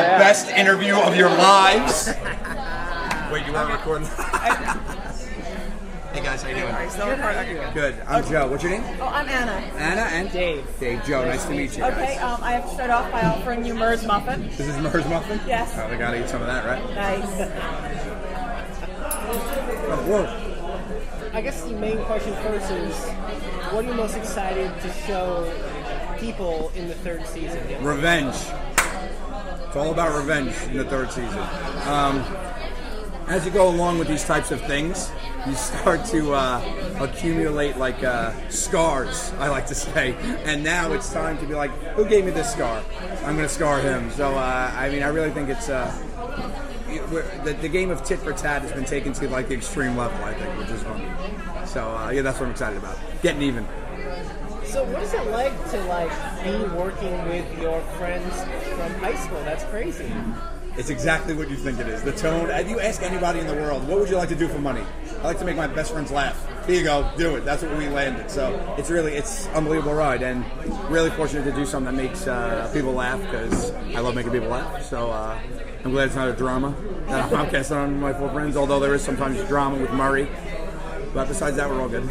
best interview of your lives. Wait, you want to record? Hey guys, how you doing? Good. I'm Joe. What's your name? Oh, I'm Anna. Anna and Dave. Dave. Joe, nice to meet you guys. Okay, I have to start off by offering you Murs Muffin. This is Murs Muffin? Yes. Oh, they gotta eat some of that, right? Nice. Oh, whoa. I guess the main question first is, what are you most excited to show people in the third season? Revenge. It's all about revenge in the third season. As you go along with these types of things, you start to accumulate like scars, I like to say. And now it's time to be like, who gave me this scar? I'm going to scar him. So, I really think it's... the game of tit for tat has been taken to like the extreme level, I think, which is fun. So, that's what I'm excited about. Getting even. So what is it like to be working with your friends from high school? That's crazy. It's exactly what you think it is. The tone. If you ask anybody in the world, what would you like to do for money? I like to make my best friends laugh. Here you go, do it. That's what we landed. So it's an unbelievable ride, and really fortunate to do something that makes people laugh, because I love making people laugh. So I'm glad it's not a drama that I'm casting on my four friends, although there is sometimes drama with Murray. But besides that, we're all good.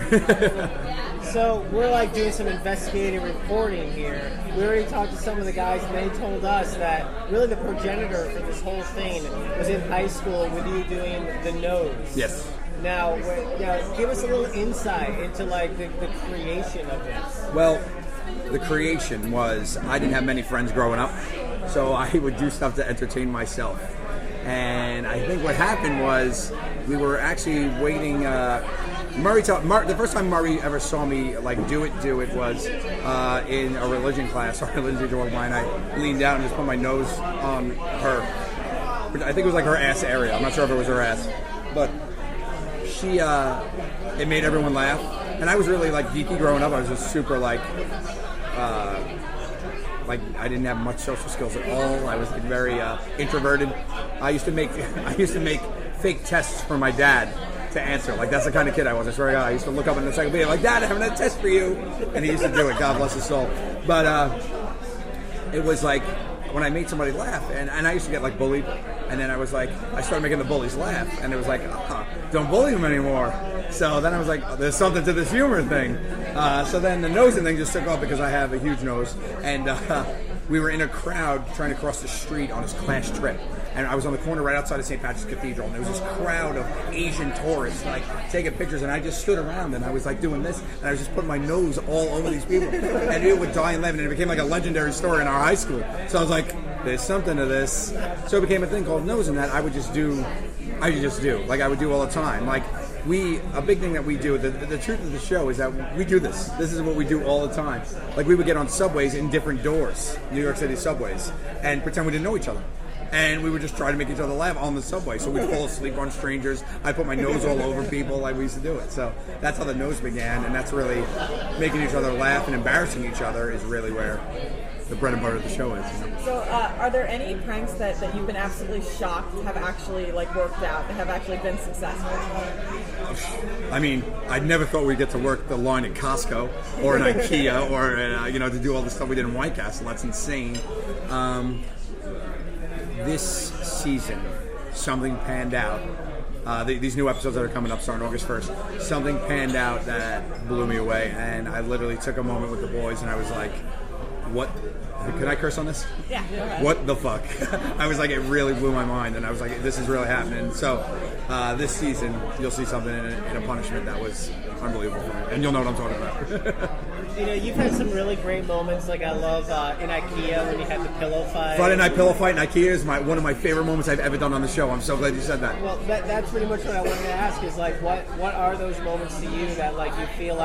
So we're doing some investigative reporting here. We already talked to some of the guys, and they told us that really the progenitor for this whole thing was in high school with you doing the nose. Yes. Now, give us a little insight into the creation of this. Well, the creation was, I didn't have many friends growing up, so I would do stuff to entertain myself. And I think what happened was we were actually waiting. The first time Murray ever saw me do it was in a religion class. Our religion teacher walked by, and I leaned down and just put my nose on her. I think it was her ass area. I'm not sure if it was her ass, but it made everyone laugh. And I was really geeky growing up. I was just super I didn't have much social skills at all. I was very introverted. I used to make fake tests for my dad to answer. That's the kind of kid I was. I swear to God, I used to look up in the encyclopedia Dad, I'm having a test for you. And he used to do it. God bless his soul. But it was when I made somebody laugh, and I used to get bullied, and then I started making the bullies laugh, and it was don't bully them anymore. So then I was there's something to this humor thing. So then the nosing thing just took off because I have a huge nose, and we were in a crowd trying to cross the street on his class trip. And I was on the corner right outside of St. Patrick's Cathedral, and there was this crowd of Asian tourists taking pictures, and I just stood around, and I was doing this, and I was just putting my nose all over these people, and it would die and live, and it became a legendary story in our high school. So I was there's something to this. So it became a thing called nosing that I would just do. I would do all the time. A big thing that we do, the truth of the show is that we do this. This is what we do all the time. We would get on subways in different doors, New York City subways, and pretend we didn't know each other. And we would just try to make each other laugh on the subway. So we'd fall asleep on strangers. I put my nose all over people. We used to do it. So that's how the nose began. And that's really making each other laugh and embarrassing each other is really where the bread and butter of the show is. So are there any pranks that you've been absolutely shocked have actually worked out, that have actually been successful? I never thought we'd get to work the line at Costco or in IKEA or to do all the stuff we did in White Castle. That's insane. This season, something panned out. These new episodes that are coming up starting August 1st, something panned out that blew me away, and I literally took a moment with the boys, and I was what? Can I curse on this? Yeah. What the fuck? I was it really blew my mind, and I was this is really happening. So this season, you'll see something in a punishment that was unbelievable for me, and you'll know what I'm talking about. You've had some really great moments. I love in IKEA when you had the pillow fight. Friday night pillow fight in IKEA is one of my favorite moments I've ever done on the show. I'm so glad you said that. Well, that's pretty much what I wanted to ask is what are those moments to you that you feel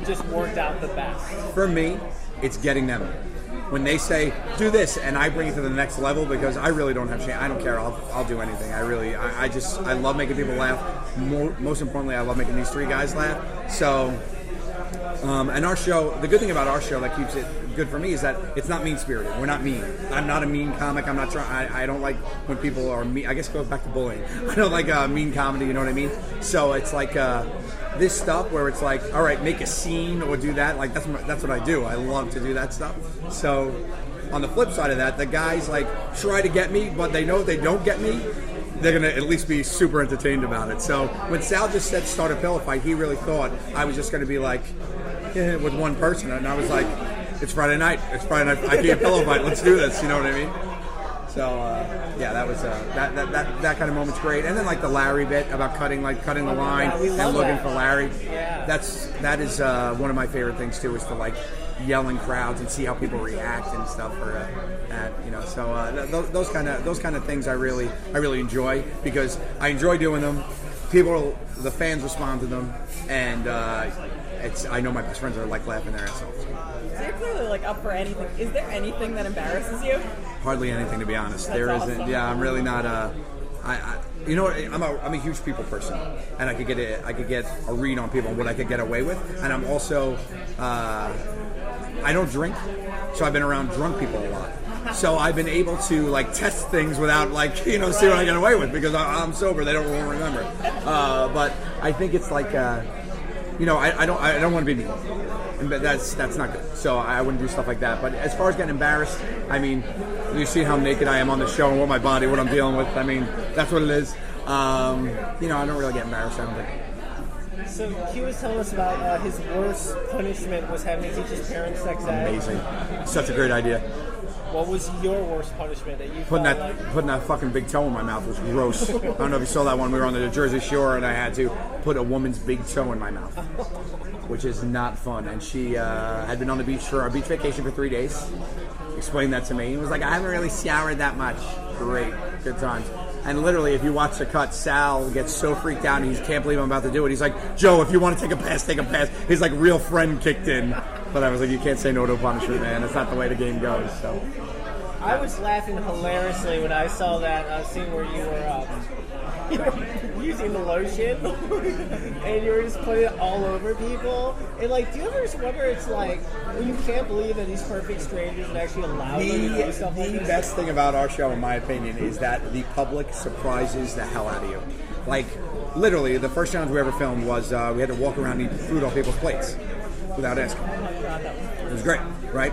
just worked out the best? For me, it's getting them. When they say, do this, and I bring it to the next level, because I really don't have shame. I don't care. I'll do anything. I love making people laugh. Most importantly, I love making these three guys laugh. So, and our show, the good thing about our show that keeps it good for me is that it's not mean-spirited. We're not mean. I'm not a mean comic. I'm not trying. I don't like when people are mean. I guess it goes back to bullying. I don't like mean comedy. You know what I mean? So it's this stuff where it's all right, make a scene or do that. That's what I do. I love to do that stuff. So on the flip side of that, the guys like try to get me, but they know if they don't get me, they're gonna at least be super entertained about it. So when Sal just said start a pillow fight, he really thought I was just gonna be like with one person, and I was like, it's Friday night. It's Friday night. I can't pillow fight. Let's do this. You know what I mean? So yeah, that was that kind of moment's great. And then like the Larry bit about cutting the line and looking for Larry. Yeah. That is one of my favorite things too, is to like yell in crowds and see how people react and stuff for that. You know, so those kind of things I really enjoy, because I enjoy doing them. The fans respond to them, and I know my best friends are like laughing their ass off. So you're clearly like up for anything. Is there anything that embarrasses you? Hardly anything, to be honest. That's There awesome. isn't. Yeah, I'm really not. You know what? I'm a huge people person, and I could get a read on people and what I could get away with. And I'm also I don't drink, so I've been around drunk people a lot. So I've been able to like test things without like see what I get away with, because I'm sober. They won't remember. But I think it's like I don't want to be mean. But that's not good. So I wouldn't do stuff like that. But as far as getting embarrassed, I mean, you see how naked I am on the show and what I'm dealing with. I mean, that's what it is. I don't really get embarrassed, I don't think. So he was telling us about his worst punishment was having to teach his parents sex ed. Amazing. Such a great idea. What was your worst punishment that you Putting that fucking big toe in my mouth was gross. I don't know if you saw that one. We were on the Jersey Shore, and I had to put a woman's big toe in my mouth, which is not fun. And she had been on the beach for our beach vacation for 3 days. Explained that to me. He was like, I haven't really showered that much. Great. Good times. And literally, if you watch the cut, Sal gets so freaked out and he can't believe I'm about to do it. He's like, Joe, if you want to take a pass, take a pass. His like real friend kicked in. But I was like, you can't say no to a punishment, man. That's not the way the game goes. So I was laughing hilariously when I saw that scene where you were using the lotion and you were just putting it all over people. And like, do you ever just wonder, it's like, when you can't believe that these perfect strangers would actually allow you to do stuff like The this? best thing about our show, in my opinion, is that the public surprises the hell out of you. Like, literally, the first challenge we ever filmed was we had to walk around and eat food off people's plates without asking. It was great, right?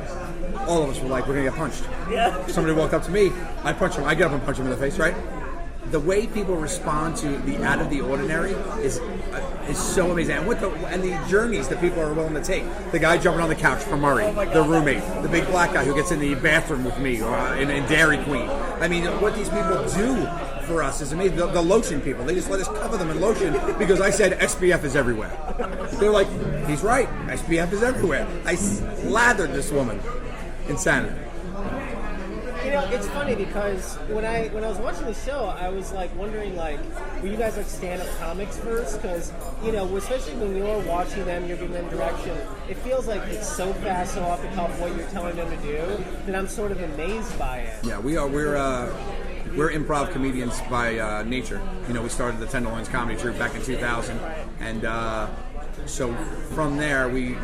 All of us were like, we're going to get punched. Yeah. Somebody walked up to me, I punch him, I get up and punch him in the face, right? The way people respond to the out of the ordinary is so amazing, and the journeys that people are willing to take. The guy jumping on the couch for Murray, the roommate, the big black guy who gets in the bathroom with me in Dairy Queen. I mean, what these people do for us is amazing. The lotion people, they just let us cover them in lotion because I said SPF is everywhere. They're like, he's right, SPF is everywhere. I slathered this woman. Insanity. You know, it's funny because when I was watching the show, I was like wondering, like, were you guys like stand-up comics first? Because especially when you're watching them, you're giving them direction. It feels like it's so fast, so off the cuff what you're telling them to do that I'm sort of amazed by it. Yeah, we are. We're improv comedians by nature. We started the Tenderloins Comedy Troupe back in 2000, and so from there we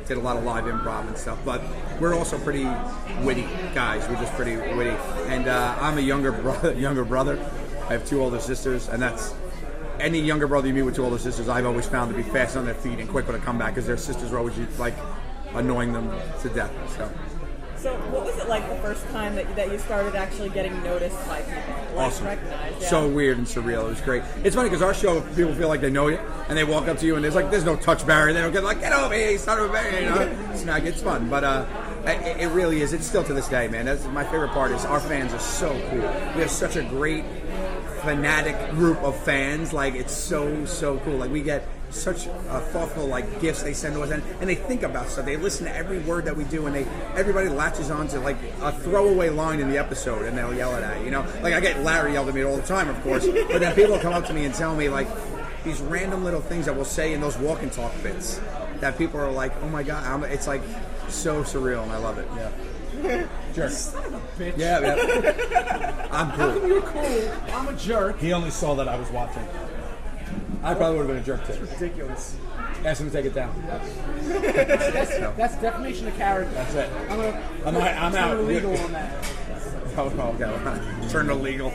did a lot of live improv and stuff. But we're also pretty witty guys. We're just pretty witty. And I'm a younger brother. I have 2 older sisters, and that's any younger brother you meet with 2 older sisters, I've always found to be fast on their feet and quick with a comeback, because their sisters are always like annoying them to death. So what was it like the first time that you started actually getting noticed by people? Like, Awesome. recognized? Yeah. So weird and surreal. It was great. It's funny because our show, people feel like they know you, and they walk up to you, and there's no touch barrier. They don't get like, get over here, son of a bitch. It's not. It's fun, but it really is. It's still to this day, man. That's my favorite part. Is our fans are so cool. We have such a great fanatic group of fans. Like, it's so cool. Like, we get such thoughtful like gifts they send to us, and they think about stuff. They listen to every word that we do, and everybody latches on to like a throwaway line in the episode, and they'll yell it at you. Like I get Larry yelled at me all the time, of course, but then people come up to me and tell me like these random little things that we'll say in those walk and talk bits that people are like, oh my god, it's like so surreal, and I love it. Yeah. Jerk. Son of a bitch. Yeah. I'm How come cool. you're cool? I'm a jerk. He only saw that I was watching. I probably would have been a jerk too. Ridiculous. Ask him to take it down. That's defamation of character. That's it. I'm I'm out. turn illegal on that. Oh, okay. Turn to legal.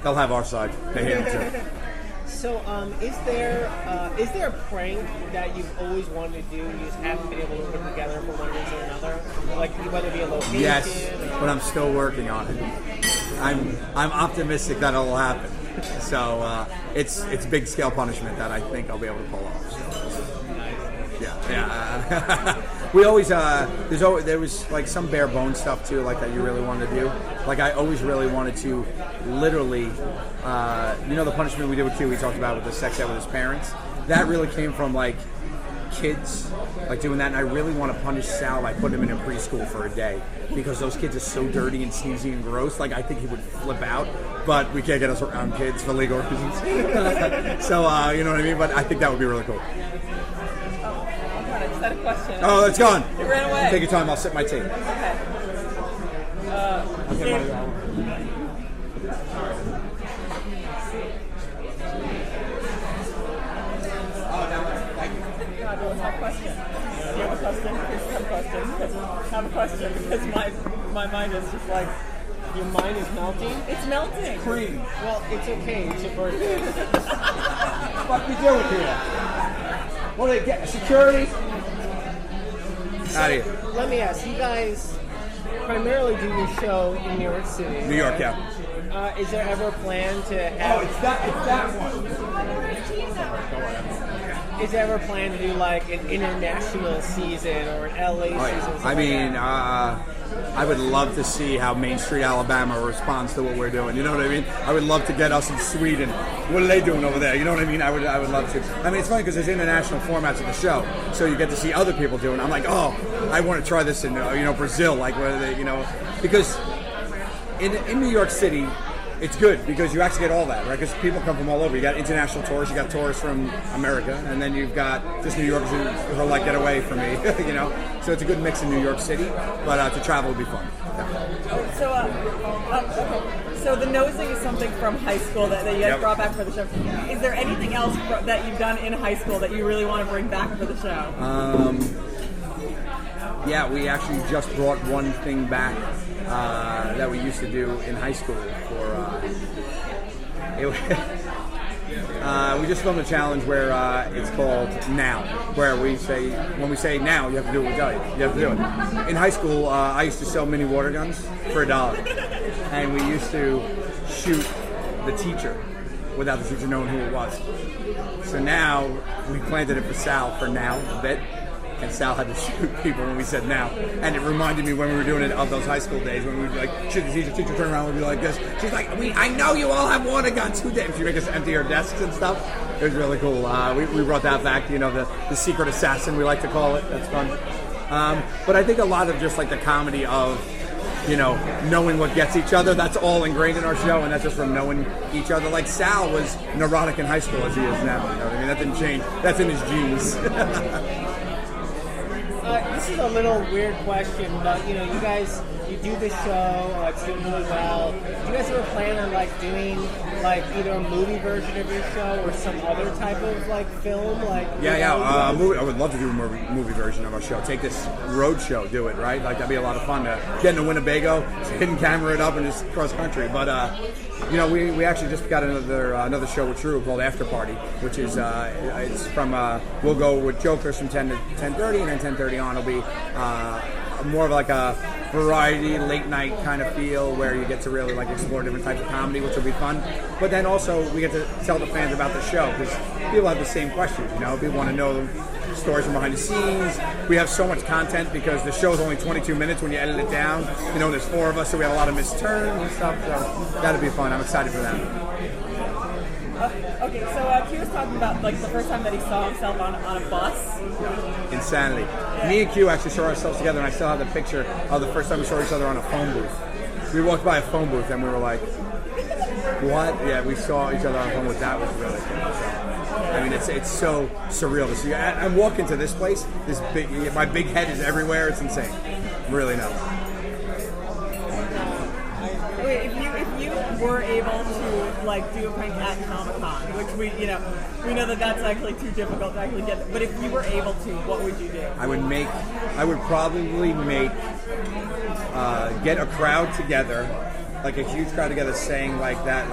They'll have our side. They hate it too. So, is there a prank that you've always wanted to do, you just haven't been able to put together for one reason or another? Like whether it be a location. Yes, or... but I'm still working on it. I'm optimistic that it'll happen. So it's big scale punishment that I think I'll be able to pull off. So, yeah. We always there was like some bare bones stuff too, like that you really wanted to do. Like I always really wanted to, literally, the punishment we did with Q, we talked about with the sex ed with his parents. That really came from like kids, like doing that, and I really want to punish Sal by putting him in a preschool for a day because those kids are so dirty and sneezy and gross. Like I think he would flip out, but we can't get us around kids for legal reasons. So you know what I mean. But I think that would be really cool. I just had a question. Oh, it's gone. It ran away. Take your time. I'll sip my tea. Okay. God, what was my question? Do you have a question? I have a question because my mind is just like, Your mind is melting? it's melting. Cream. Well, it's okay. It's your birthday. What we doing here? What do they get? Security? Out of here. Let me ask, you guys primarily do your show in New York City. New York, yeah. Is there ever a plan to Oh, have... it's that one. Is there ever a plan to do like an international season or an LA season? I something mean, like that? I would love to see how Main Street, Alabama responds to what we're doing. You know what I mean? I would love to get us in Sweden. What are they doing over there? You know what I mean? I would love to. I mean, it's funny because there's international formats of the show, so you get to see other people doing it. I'm like, oh, I want to try this in Brazil, like where they, because in New York City, it's good because you actually get all that, right? Because people come from all over. You got international tourists, you got tourists from America, and then you've got just New Yorkers who are like, get away from me, So it's a good mix in New York City, but to travel would be fun. So the nosing is something from high school that you guys Yep. brought back for the show. Is there anything else that you've done in high school that you really want to bring back for the show? Yeah, we actually just brought one thing back that we used to do in high school we just filmed a challenge where it's called Now, where when we say now, you have to do what we tell you. You have to do it. In high school, I used to sell mini water guns for $1, and we used to shoot the teacher without the teacher knowing who it was. So now we planted it for Sal for now a bit. And Sal had to shoot people when we said now. And it reminded me when we were doing it of those high school days when we would be like, shoot the teacher turn around and would be like this. She's like, I know you all have water guns. Who did? She make us empty our desks and stuff. It was really cool. We brought that back, the secret assassin, we like to call it. That's fun. But I think a lot of just like the comedy of, knowing what gets each other, that's all ingrained in our show, and that's just from knowing each other. Like Sal was neurotic in high school as he is now. You know what I mean? That didn't change. That's in his genes. This is a little weird question, but you guys, you do this show, it's doing really well. Do you guys ever plan on doing either a movie version of your show or some other type of film? I would love to do a movie version of our show. Take this road show, do it, right? Like that'd be a lot of fun to get into Winnebago, hidden camera it up, and just cross country. But we actually just got another show with Drew called After Party, which is it's from we'll go with jokers from 10 to 10:30, and then 10:30 on will be more of like a variety late night kind of feel where you get to really explore different types of comedy, which will be fun. But then also we get to tell the fans about the show because people have the same questions. People want to know the stories from behind the scenes. We have so much content because the show's only 22 minutes when you edit it down. There's 4 of us, so we have a lot of missed turns and stuff. So that'll be fun. I'm excited for that. Okay, so Q was talking about the first time that he saw himself on a bus. Insanity. Me and Q actually saw ourselves together, and I still have the picture of the first time we saw each other on a phone booth. We walked by a phone booth, and we were like, what? Yeah, we saw each other on a phone booth. That was really cool. So, it's so surreal to see. I'm walking to this place. My big head is everywhere. It's insane. Really nuts. Wait, if you were able to do a prank at Comic-Con, which we know that's actually too difficult to actually get, but if you were able to, what would you do? I would probably get a crowd together, like a huge crowd together saying like that,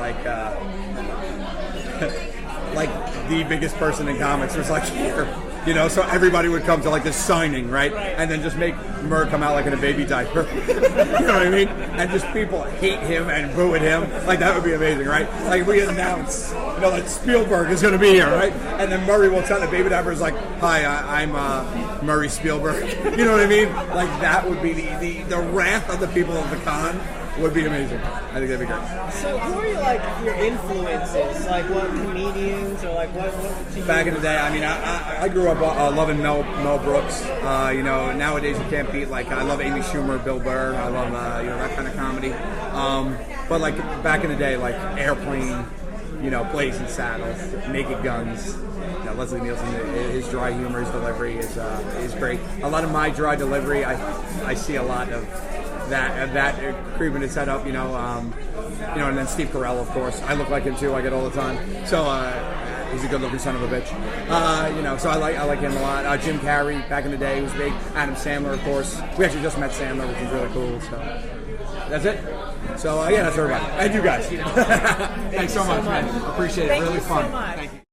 like the biggest person in comics was like here. You know, so everybody would come to like this signing, right? And then just make Murr come out like in a baby diaper. You know what I mean? And just people hate him and boo at him. Like that would be amazing, right? Like we announce, you know, that Spielberg is going to be here, right? And then Murray will tell the baby diaper is like, "Hi, I'm Murray Spielberg." You know what I mean? Like that would be the wrath of the people of the con. Would be amazing. I think that'd be great. So who are like your influences? Like what comedians or like what do you Back in the day, I mean, I grew up loving Mel Brooks. You know, nowadays you can't beat like I love Amy Schumer, Bill Burr. I love you know that kind of comedy. But like back in the day, like Airplane, you know, Blazing Saddles, Naked Guns. You know, Leslie Nielsen, his dry humor, his delivery is great. A lot of my dry delivery, I see a lot of that creeping his head up, you know, and then Steve Carell, of course. I look like him too. I get all the time. So he's a good-looking son of a bitch. You know, so I like him a lot. Jim Carrey back in the day was big. Adam Sandler, of course. We actually just met Sandler, which is really cool. So that's it. So yeah, that's everybody. And you guys. Thanks so much, man. Appreciate it. Thank Really you fun. so much. Thank you.